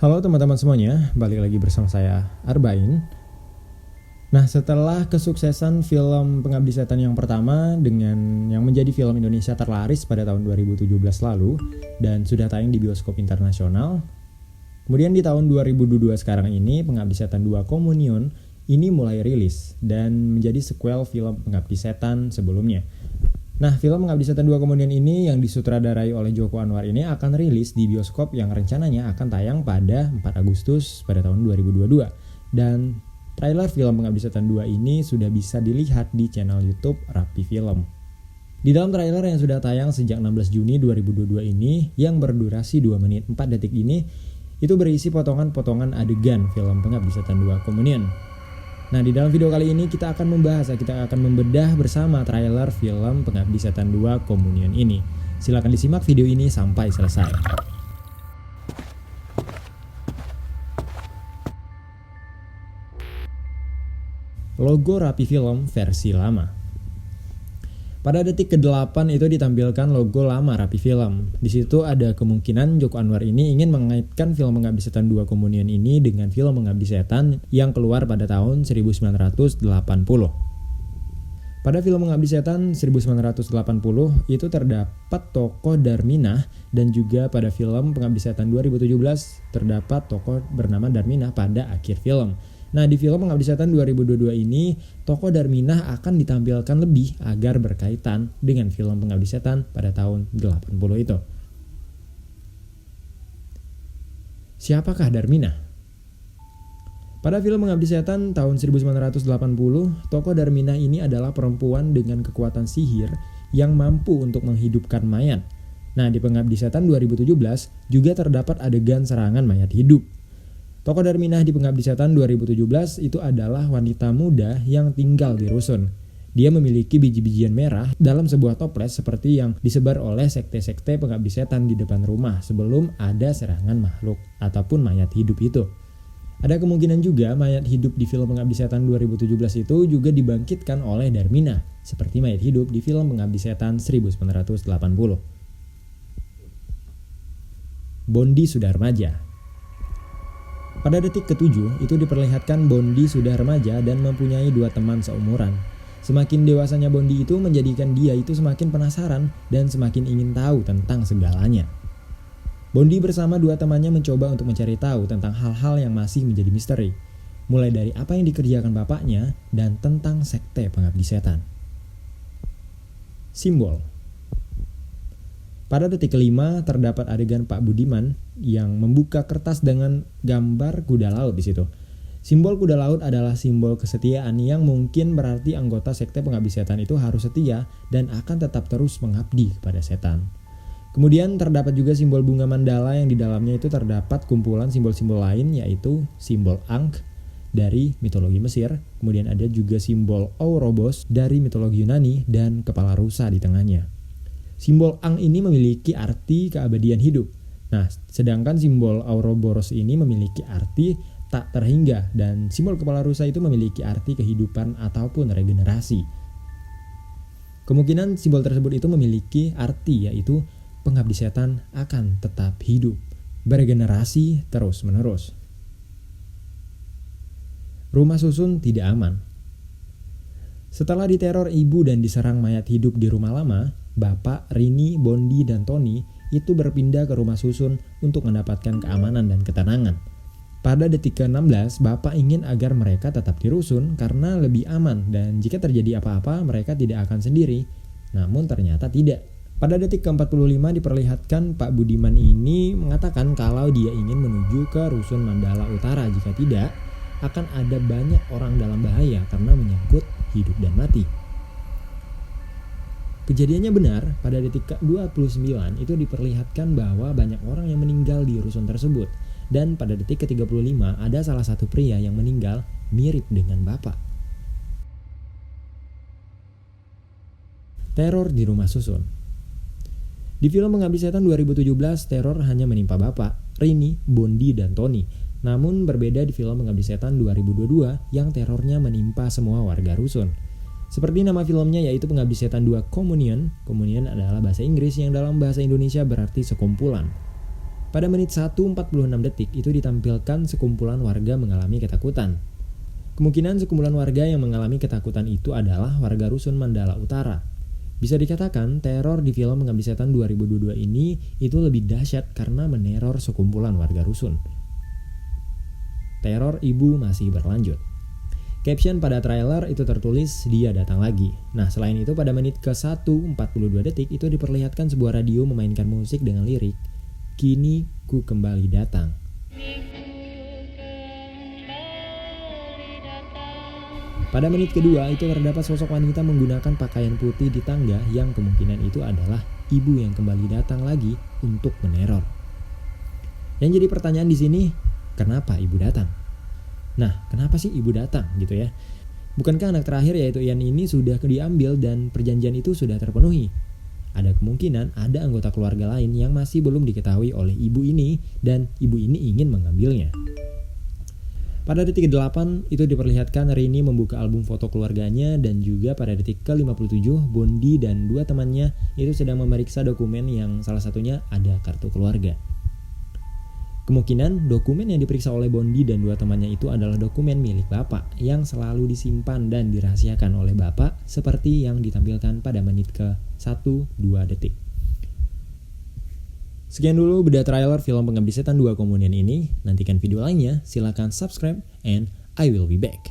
Halo teman-teman semuanya, balik lagi bersama saya Arbain. Nah, setelah kesuksesan film Pengabdi Setan yang pertama dengan yang menjadi film Indonesia terlaris pada tahun 2017 lalu dan sudah tayang di bioskop internasional, kemudian di tahun 2022 sekarang ini Pengabdi Setan 2 Communion ini mulai rilis dan menjadi sequel film Pengabdi Setan sebelumnya. Nah, film Pengabdi Setan 2 Communion ini yang disutradarai oleh Joko Anwar ini akan rilis di bioskop yang rencananya akan tayang pada 4 Agustus pada tahun 2022. Dan trailer film Pengabdi Setan 2 ini sudah bisa dilihat di channel YouTube Rapi Film. Di dalam trailer yang sudah tayang sejak 16 Juni 2022 ini, yang berdurasi 2 menit 4 detik ini, itu berisi potongan-potongan adegan film Pengabdi Setan 2 Communion. Nah, di dalam video kali ini kita akan membedah bersama trailer film Pengabdi Setan 2 Communion ini. Silakan disimak video ini sampai selesai. Logo Rapi Film versi lama. Pada detik ke-8 itu ditampilkan logo lama Rapi Film. Di situ ada kemungkinan Joko Anwar ini ingin mengaitkan film Pengabdi Setan 2 Communion ini dengan film Pengabdi Setan yang keluar pada tahun 1980. Pada film Pengabdi Setan 1980 itu terdapat tokoh Darminah, dan juga pada film Pengabdi Setan 2017 terdapat tokoh bernama Darminah pada akhir film. Nah, di film Pengabdi Setan 2022 ini, tokoh Darminah akan ditampilkan lebih agar berkaitan dengan film Pengabdi Setan pada tahun 80 itu. Siapakah Darminah? Pada film Pengabdi Setan tahun 1980, tokoh Darminah ini adalah perempuan dengan kekuatan sihir yang mampu untuk menghidupkan mayat. Nah, di Pengabdi Setan 2017 juga terdapat adegan serangan mayat hidup. Tokoh Darminah di Pengabdi Setan 2017 itu adalah wanita muda yang tinggal di rusun. Dia memiliki biji-bijian merah dalam sebuah toples seperti yang disebar oleh sekte-sekte Pengabdi Setan di depan rumah sebelum ada serangan makhluk ataupun mayat hidup itu. Ada kemungkinan juga mayat hidup di film Pengabdi Setan 2017 itu juga dibangkitkan oleh Darminah, seperti mayat hidup di film Pengabdi Setan 1980. Bondi sudah remaja. Pada detik ke-7 itu diperlihatkan Bondi sudah remaja dan mempunyai 2 teman seumuran. Semakin dewasanya Bondi itu menjadikan dia itu semakin penasaran dan semakin ingin tahu tentang segalanya. Bondi bersama 2 temannya mencoba untuk mencari tahu tentang hal-hal yang masih menjadi misteri, mulai dari apa yang dikerjakan bapaknya dan tentang sekte Pengabdi Setan. Simbol. Pada detik ke-5 terdapat adegan Pak Budiman yang membuka kertas dengan gambar kuda laut di situ. Simbol kuda laut adalah simbol kesetiaan yang mungkin berarti anggota sekte Pengabdi Setan itu harus setia dan akan tetap terus mengabdi kepada setan. Kemudian terdapat juga simbol bunga mandala yang di dalamnya itu terdapat kumpulan simbol-simbol lain, yaitu simbol Ankh dari mitologi Mesir, kemudian ada juga simbol Ouroboros dari mitologi Yunani dan kepala rusa di tengahnya. Simbol Ankh ini memiliki arti keabadian hidup. Nah, sedangkan simbol Ouroboros ini memiliki arti tak terhingga, dan simbol kepala rusa itu memiliki arti kehidupan ataupun regenerasi. Kemungkinan simbol tersebut itu memiliki arti yaitu Pengabdi Setan akan tetap hidup, beregenerasi terus-menerus. Rumah susun tidak aman. Setelah diteror ibu dan diserang mayat hidup di rumah lama, Bapak, Rini, Bondi, dan Tony itu berpindah ke rumah susun untuk mendapatkan keamanan dan ketenangan. Pada detik ke-16, Bapak ingin agar mereka tetap di rusun karena lebih aman dan jika terjadi apa-apa mereka tidak akan sendiri. Namun ternyata tidak. Pada detik ke-45 diperlihatkan Pak Budiman ini mengatakan kalau dia ingin menuju ke rusun Mandala Utara. Jika tidak, akan ada banyak orang dalam bahaya karena menyangkut hidup dan mati. Kejadiannya benar, pada detik ke-29 itu diperlihatkan bahwa banyak orang yang meninggal di rusun tersebut. Dan pada detik ke-35 ada salah satu pria yang meninggal mirip dengan Bapak. Teror di rumah susun. Di film Pengabdi Setan 2017, teror hanya menimpa Bapak, Rini, Bondi, dan Tony. Namun berbeda di film Pengabdi Setan 2022 yang terornya menimpa semua warga rusun. Seperti nama filmnya yaitu Pengabdi Setan 2 Communion. Communion adalah bahasa Inggris yang dalam bahasa Indonesia berarti sekumpulan. Pada menit 1:46 detik itu ditampilkan sekumpulan warga mengalami ketakutan. Kemungkinan sekumpulan warga yang mengalami ketakutan itu adalah warga Rusun Mandala Utara. Bisa dikatakan teror di film Pengabdi Setan 2022 ini itu lebih dahsyat karena meneror sekumpulan warga Rusun. Teror ibu masih berlanjut. Caption pada trailer itu tertulis dia datang lagi. Nah selain itu pada menit ke 1:42 detik itu diperlihatkan sebuah radio memainkan musik dengan lirik "Kini ku kembali datang". Pada menit kedua itu terdapat sosok wanita menggunakan pakaian putih di tangga yang kemungkinan itu adalah ibu yang kembali datang lagi untuk meneror. Yang jadi pertanyaan di sini, kenapa ibu datang? Nah, kenapa sih ibu datang gitu ya? Bukankah anak terakhir yaitu Ian ini sudah diambil dan perjanjian itu sudah terpenuhi? Ada kemungkinan ada anggota keluarga lain yang masih belum diketahui oleh ibu ini dan ibu ini ingin mengambilnya. Pada detik ke-8 itu diperlihatkan Rini membuka album foto keluarganya dan juga pada detik ke-57 Bondi dan dua temannya itu sedang memeriksa dokumen yang salah satunya ada kartu keluarga. Kemungkinan dokumen yang diperiksa oleh Bondi dan dua temannya itu adalah dokumen milik Bapak yang selalu disimpan dan dirahasiakan oleh Bapak seperti yang ditampilkan pada menit ke-1-2 detik. Sekian dulu bedah trailer film Pengabdi Setan 2 Komunian ini. Nantikan video lainnya, silakan subscribe and I will be back.